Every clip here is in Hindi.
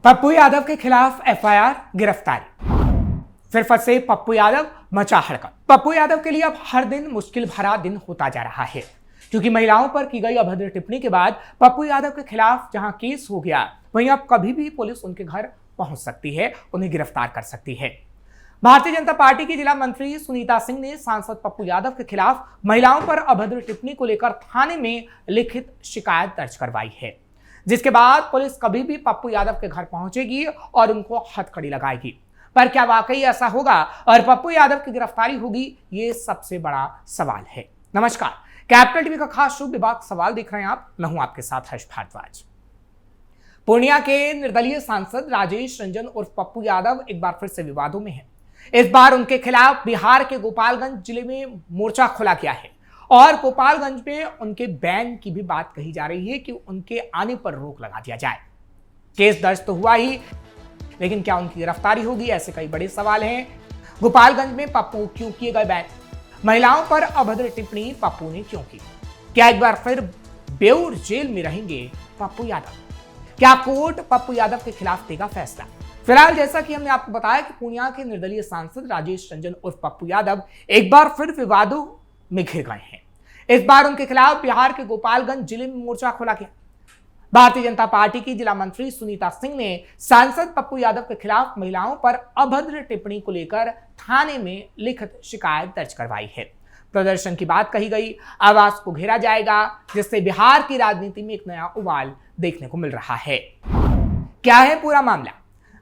पप्पू यादव के खिलाफ एफआईआर, गिरफ्तारी। फिर फंसे पप्पू यादव, मचा हड़कंप। पप्पू यादव के लिए अब हर दिन मुश्किल भरा दिन होता जा रहा है, क्योंकि महिलाओं पर की गई अभद्र टिप्पणी के बाद पप्पू यादव के खिलाफ जहां केस हो गया, वहीं अब कभी भी पुलिस उनके घर पहुंच सकती है, उन्हें गिरफ्तार कर सकती है। भारतीय जनता पार्टी की जिला मंत्री सुनीता सिंह ने सांसद पप्पू यादव के खिलाफ महिलाओं पर अभद्र टिप्पणी को लेकर थाने में लिखित शिकायत दर्ज करवाई है, जिसके बाद पुलिस कभी भी पप्पू यादव के घर पहुंचेगी और उनको हथकड़ी लगाएगी। पर क्या वाकई ऐसा होगा और पप्पू यादव की गिरफ्तारी होगी, ये सबसे बड़ा सवाल है। नमस्कार, कैपिटल टीवी का खास शो विवाद सवाल देख रहे हैं आप। मैं हूं आपके साथ हर्ष भारद्वाज। पूर्णिया के निर्दलीय सांसद राजेश रंजन उर्फ पप्पू यादव एक बार फिर से विवादों में है। इस बार उनके खिलाफ बिहार के गोपालगंज जिले में मोर्चा खोला गया है और गोपालगंज में उनके बैन की भी बात कही जा रही है कि उनके आने पर रोक लगा दिया जाए। केस दर्ज तो हुआ ही, लेकिन क्या उनकी गिरफ्तारी होगी, ऐसे कई बड़े सवाल हैं। गोपालगंज में पप्पू क्यों किए गए बैन? महिलाओं पर अभद्र टिप्पणी पप्पू ने क्यों की? क्या एक बार फिर बेऊर जेल में रहेंगे पप्पू यादव? क्या कोर्ट पप्पू यादव के खिलाफ देगा फैसला? फिलहाल जैसा कि हमने आपको बताया कि पूर्णिया के निर्दलीय सांसद राजेश रंजन उर्फ पप्पू यादव एक बार फिर विवादों में घिर गए हैं। इस बार उनके खिलाफ बिहार के गोपालगंज जिले में मोर्चा खोला गया। भारतीय जनता पार्टी की जिला मंत्री सुनीता सिंह ने सांसद पप्पू यादव के खिलाफ महिलाओं पर अभद्र टिप्पणी को लेकर थाने में लिखित शिकायत दर्ज करवाई है। प्रदर्शन की बात कही गई, आवाज को घेरा जाएगा, जिससे बिहार की राजनीति में एक नया उबाल देखने को मिल रहा है। क्या है पूरा मामला?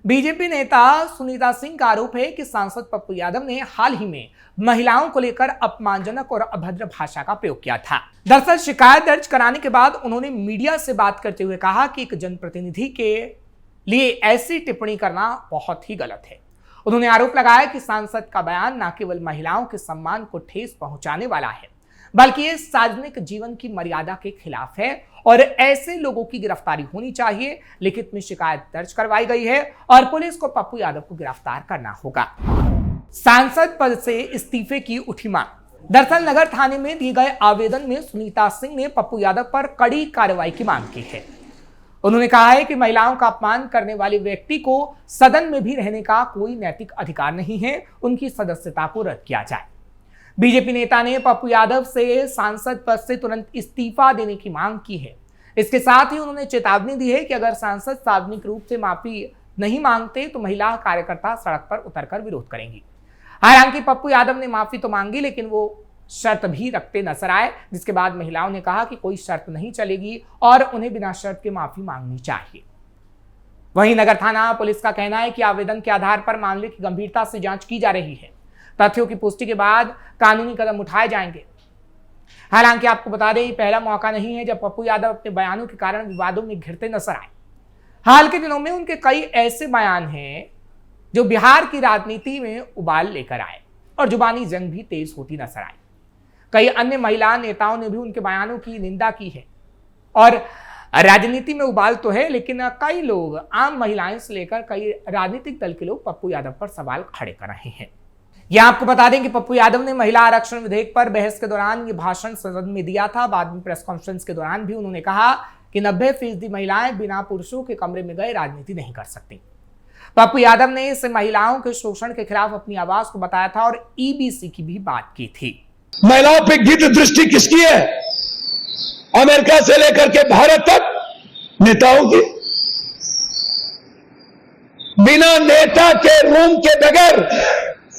बीजेपी नेता सुनीता सिंह का आरोप है कि सांसद पप्पू यादव ने हाल ही में महिलाओं को लेकर अपमानजनक और अभद्र भाषा का प्रयोग किया था। दरअसल शिकायत दर्ज कराने के बाद उन्होंने मीडिया से बात करते हुए कहा कि एक जनप्रतिनिधि के लिए ऐसी टिप्पणी करना बहुत ही गलत है। उन्होंने आरोप लगाया कि सांसद का बयान न केवल महिलाओं के सम्मान को ठेस पहुंचाने वाला है, बल्कि ये सार्वजनिक जीवन की मर्यादा के खिलाफ है और ऐसे लोगों की गिरफ्तारी होनी चाहिए। लिखित में शिकायत दर्ज करवाई गई है और पुलिस को पप्पू यादव को गिरफ्तार करना होगा। सांसद पद से इस्तीफे की उठी मांग। दरअसल नगर थाने में दिए गए आवेदन में सुनीता सिंह ने पप्पू यादव पर कड़ी कार्रवाई की मांग की है। उन्होंने कहा है कि महिलाओं का अपमान करने वाले व्यक्ति को सदन में भी रहने का कोई नैतिक अधिकार नहीं है, उनकी सदस्यता को रद्द किया जाए। बीजेपी नेता ने पप्पू यादव से सांसद पद से तुरंत इस्तीफा देने की मांग की है। इसके साथ ही उन्होंने चेतावनी दी है कि अगर सांसद सार्वजनिक रूप से माफी नहीं मांगते तो महिला कार्यकर्ता सड़क पर उतरकर विरोध करेंगी। हालांकि पप्पू यादव ने माफी तो मांगी, लेकिन वो शर्त भी रखते नजर आए, जिसके बाद महिलाओं ने कहा कि कोई शर्त नहीं चलेगी और उन्हें बिना शर्त के माफी मांगनी चाहिए। वहीं नगर थाना पुलिस का कहना है कि आवेदन के आधार पर मामले की गंभीरता से जांच की जा रही है। तथ्यों की पुष्टि के बाद कानूनी कदम उठाए जाएंगे। हालांकि आपको बता दें, पहला मौका नहीं है जब पप्पू यादव अपने बयानों के कारण विवादों में घिरते नजर आए। हाल के दिनों में उनके कई ऐसे बयान हैं जो बिहार की राजनीति में उबाल लेकर आए और जुबानी जंग भी तेज होती नजर आई। कई अन्य महिला नेताओं ने भी उनके बयानों की निंदा की है और राजनीति में उबाल तो है, लेकिन कई लोग, आम महिलाएं से लेकर कई राजनीतिक दल के लोग पप्पू यादव पर सवाल खड़े कर रहे हैं। यह आपको बता दें कि पप्पू यादव ने महिला आरक्षण विधेयक पर बहस के दौरान ये भाषण सदन में दिया था। बाद में प्रेस कॉन्फ्रेंस के दौरान भी उन्होंने कहा कि 90% महिलाएं बिना पुरुषों के कमरे में गए राजनीति नहीं कर सकती। पप्पू यादव ने इस महिलाओं के शोषण के खिलाफ अपनी आवाज को बताया था और ईबीसी की भी बात की थी। महिलाओं पर गिद्ध दृष्टि किसकी है? अमेरिका से लेकर के भारत तक नेताओं की। बिना नेता के रूम के बगैर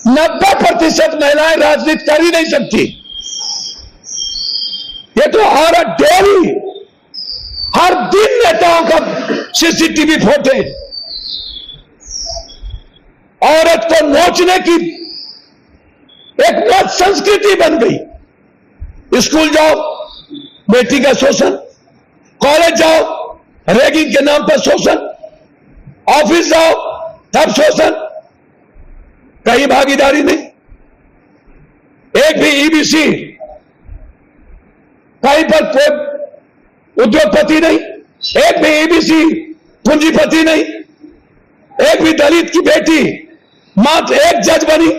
90% महिलाएं राजनीति कर ही नहीं सकती। ये तो हर डेली, हर दिन नेताओं का सीसीटीवी फुटेज। औरत को नोचने की एक बहुत संस्कृति बन गई। स्कूल जाओ, बेटी का शोषण, कॉलेज जाओ, रैगिंग के नाम पर शोषण, ऑफिस जाओ तब शोषण, कहीं भागीदारी नहीं। एक भी ईबीसी, कहीं पर कोई उद्योगपति नहीं, एक भी ईबीसी पूंजीपति नहीं, एक भी दलित की बेटी मात्र एक जज बनी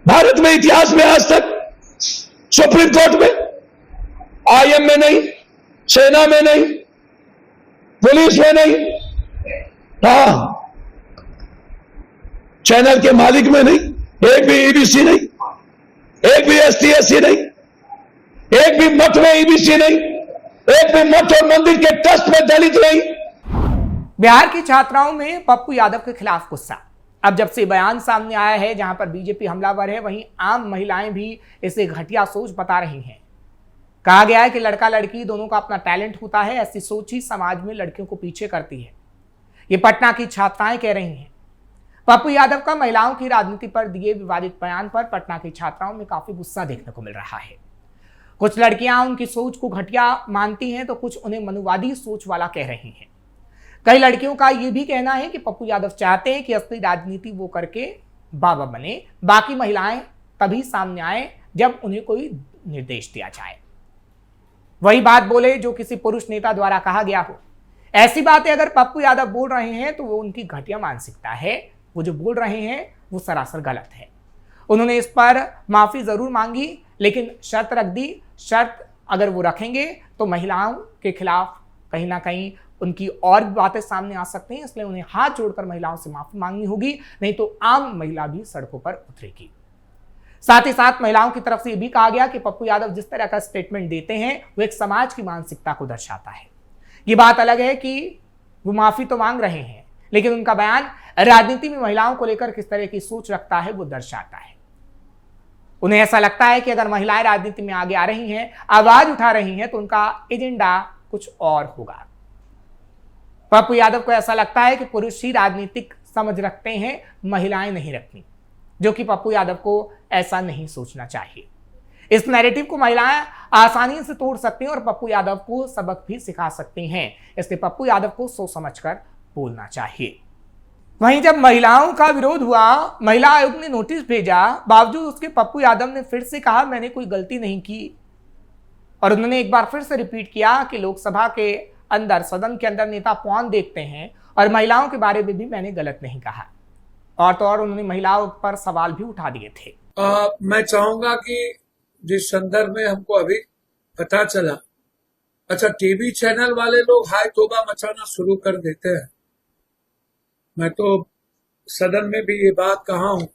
भारत में इतिहास में आज तक। सुप्रीम कोर्ट में, आईएम में नहीं, सेना में नहीं, पुलिस में नहीं, हाँ, चैनल के मालिक में नहीं, एक भी ईबीसी नहीं, एक भी एसटी/एससी नहीं, एक भी मठ में ईबीसी नहीं, एक भी मठ और मंदिर के ट्रस्ट में दलित नहीं। बिहार की छात्राओं में पप्पू यादव के खिलाफ गुस्सा। अब जब से बयान सामने आया है जहां पर बीजेपी हमलावर है, वहीं आम महिलाएं भी इसे घटिया सोच बता रही हैं। कहा गया है कि लड़का लड़की दोनों का अपना टैलेंट होता है, ऐसी सोच ही समाज में लड़कियों को पीछे करती है। ये पटना की छात्राएं कह रही हैं। पप्पू यादव का महिलाओं की राजनीति पर दिए विवादित बयान पर पटना की छात्राओं में काफी गुस्सा देखने को मिल रहा है। कुछ लड़कियां उनकी सोच को घटिया मानती हैं तो कुछ उन्हें मनुवादी सोच वाला कह रही हैं। कई लड़कियों का यह भी कहना है कि पप्पू यादव चाहते हैं कि असली राजनीति वो करके बाबा बने, बाकी महिलाएं तभी सामने आए जब उन्हें कोई निर्देश दिया जाए। वही बात बोले जो किसी पुरुष नेता द्वारा कहा गया हो। ऐसी बातें अगर पप्पू यादव बोल रहे हैं तो वो उनकी घटिया मानसिकता है। वो जो बोल रहे हैं वो सरासर गलत है। उन्होंने इस पर माफी जरूर मांगी, लेकिन शर्त रख दी। शर्त अगर वो रखेंगे तो महिलाओं के खिलाफ कहीं ना कहीं उनकी और भी बातें सामने आ सकती हैं, इसलिए उन्हें हाथ जोड़कर महिलाओं से माफी मांगनी होगी, नहीं तो आम महिला भी सड़कों पर उतरेगी। साथ ही साथ महिलाओं की तरफ से यह भी कहा गया कि पप्पू यादव जिस तरह का स्टेटमेंट देते हैं वो एक समाज की मानसिकता को दर्शाता है। ये बात अलग है कि वो माफी तो मांग रहे हैं, लेकिन उनका बयान राजनीति में महिलाओं को लेकर किस तरह की सोच रखता है वो दर्शाता है। उन्हें ऐसा लगता है कि अगर महिलाएं राजनीति में आगे आ रही हैं, आवाज उठा रही हैं, तो उनका एजेंडा कुछ और होगा। पप्पू यादव को ऐसा लगता है कि पुरुष ही राजनीतिक समझ रखते हैं, महिलाएं नहीं रखती, जो कि पप्पू यादव को ऐसा नहीं सोचना चाहिए। इस नैरेटिव को महिलाएं आसानी से तोड़ सकती हैं और पप्पू यादव को सबक भी सिखा सकती हैं। इसलिए पप्पू यादव को सोच समझकर बोलना चाहिए। वहीं जब महिलाओं का विरोध हुआ, महिला आयोग ने नोटिस भेजा, बावजूद उसके पप्पू यादव ने फिर से कहा मैंने कोई गलती नहीं की, और उन्होंने एक बार फिर से रिपीट किया कि लोकसभा के अंदर, सदन के अंदर नेता कौन देखते हैं और महिलाओं के बारे में भी मैंने गलत नहीं कहा। और तो और उन्होंने महिलाओं पर सवाल भी उठा दिए थे। मैं चाहूंगा कि जिस संदर्भ में हमको अभी पता चला, अच्छा टीवी चैनल वाले लोग हाय तोबा मचाना शुरू कर देते हैं। मैं तो सदन में भी ये बात कहा हूं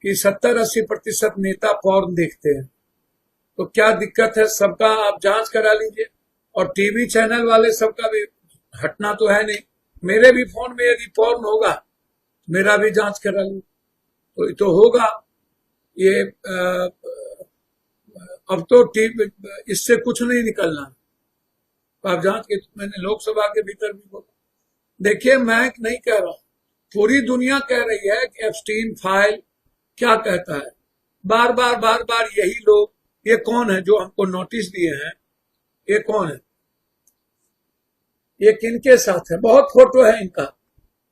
कि 70-80% नेता पॉर्न देखते हैं, तो क्या दिक्कत है? सबका आप जांच करा लीजिए। और टीवी चैनल वाले सबका भी हटना तो है नहीं। मेरे भी फोन में यदि पॉर्न होगा, मेरा भी जांच करा लीजिए तो होगा। ये अब तो टीवी इससे कुछ नहीं निकलना, आप जांच के। मैंने लोकसभा के भीतर भी बोला। देखिए, मैं नहीं कह रहा, पूरी दुनिया कह रही है कि एप्स्टीन फाइल क्या कहता है। बार बार यही लोग, ये कौन है जो हमको नोटिस दिए हैं? ये कौन है? ये किनके साथ है? बहुत फोटो है इनका,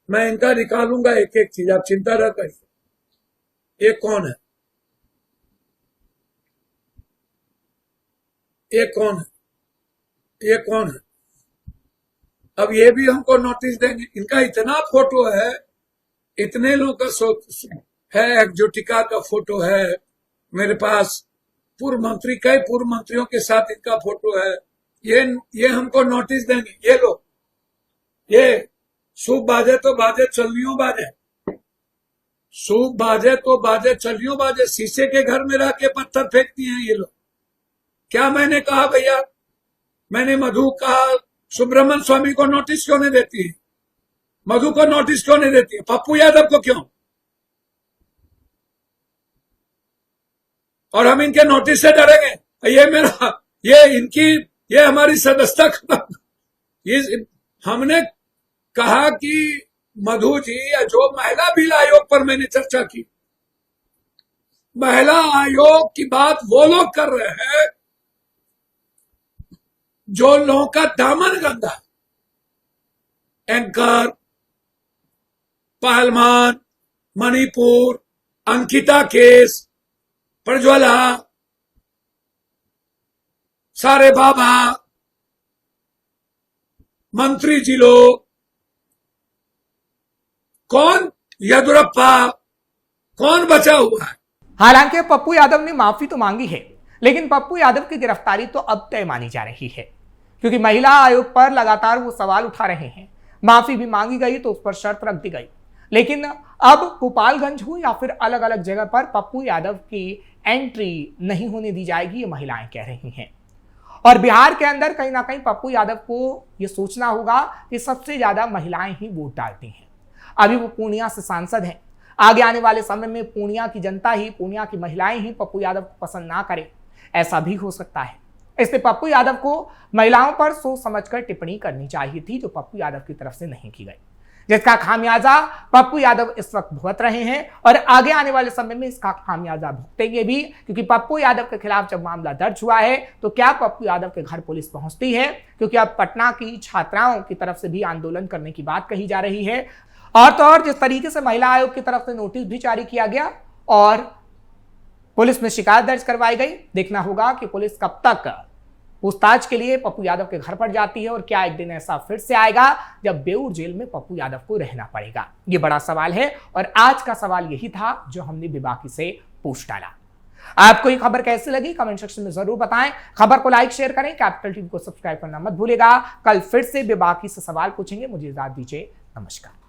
मैं इनका निकालूंगा एक एक चीज, आप चिंता न करिए। ये कौन है? ये कौन है? ये कौन है? अब ये भी हमको नोटिस देंगे। इनका इतना फोटो है, इतने लोगों का है, एक्जोटिका का फोटो है मेरे पास, पूर्व मंत्री, कई पूर्व मंत्रियों के साथ इनका फोटो है। ये हमको नोटिस देंगे। ये लोग, ये सूप बाजे तो बाजे, चलनियों बाजे, सूप बाजे तो बाजे, चलनियों बाजे। शीशे के घर में रह के पत्थर फेंकती हैं ये लोग। क्या मैंने कहा भैया? मैंने मधु कहा सुब्रमण्यम स्वामी को नोटिस क्यों नहीं देती है? मधु को नोटिस क्यों नहीं देती है? पप्पू यादव को क्यों? और हम इनके नोटिस से डरेंगे? ये हमारी सदस्यता खत्म। हमने कहा कि मधु जी, या जो महिला बिल आयोग पर मैंने चर्चा की, महिला आयोग की बात वो लोग कर रहे हैं जो लोगों का दामन गंदा है। एंकर, पहलवान, मणिपुर, अंकिता केस, प्रज्वला, सारे बाबा, मंत्री जी लोग, कौन? येदुरप्पा, कौन बचा हुआ है? हालांकि पप्पू यादव ने माफी तो मांगी है, लेकिन पप्पू यादव की गिरफ्तारी तो अब तय मानी जा रही है, क्योंकि महिला आयोग पर लगातार वो सवाल उठा रहे हैं। माफी भी मांगी गई तो उस पर शर्त रख दी गई। लेकिन अब गोपालगंज हो या फिर अलग अलग जगह पर पप्पू यादव की एंट्री नहीं होने दी जाएगी, ये महिलाएं कह रही हैं। और बिहार के अंदर कहीं ना कहीं पप्पू यादव को यह सोचना होगा कि सबसे ज्यादा महिलाएं ही वोट डालती हैं। अभी वो पूर्णिया से सांसद हैं। आगे आने वाले समय में पूर्णिया की जनता ही, पूर्णिया की महिलाएं ही पप्पू यादव को पसंद ना करें, ऐसा भी हो सकता है। इसलिए पप्पू यादव को महिलाओं पर सोच समझकर टिप्पणी करनी चाहिए थी, जो पप्पू यादव की तरफ से नहीं की गई, जिसका खामियाजा पप्पू यादव इस वक्त भुगत रहे हैं और आगे आने वाले समय में इसका खामियाजा भुगतेंगे भी। क्योंकि पप्पू यादव के खिलाफ जब मामला दर्ज हुआ है तो क्या पप्पू यादव के घर पुलिस पहुंचती है? क्योंकि अब पटना की छात्राओं की तरफ से भी आंदोलन करने की बात कही जा रही है। और तो और जिस तरीके से महिला आयोग की तरफ से नोटिस भी जारी किया गया और पुलिस में शिकायत दर्ज करवाई गई, देखना होगा कि पुलिस कब तक पूछताछ के लिए पप्पू यादव के घर पर जाती है और क्या एक दिन ऐसा फिर से आएगा जब बेऊर जेल में पप्पू यादव को रहना पड़ेगा। ये बड़ा सवाल है और आज का सवाल यही था जो हमने बेबाकी से पूछ डाला। आपको ये खबर कैसी लगी कमेंट सेक्शन में जरूर बताएं। खबर को लाइक शेयर करें, कैपिटल टीवी को सब्सक्राइब करना मत भूलेगा। कल फिर से बेबाकी से सवाल पूछेंगे। मुझे इजाजत दीजिए, नमस्कार।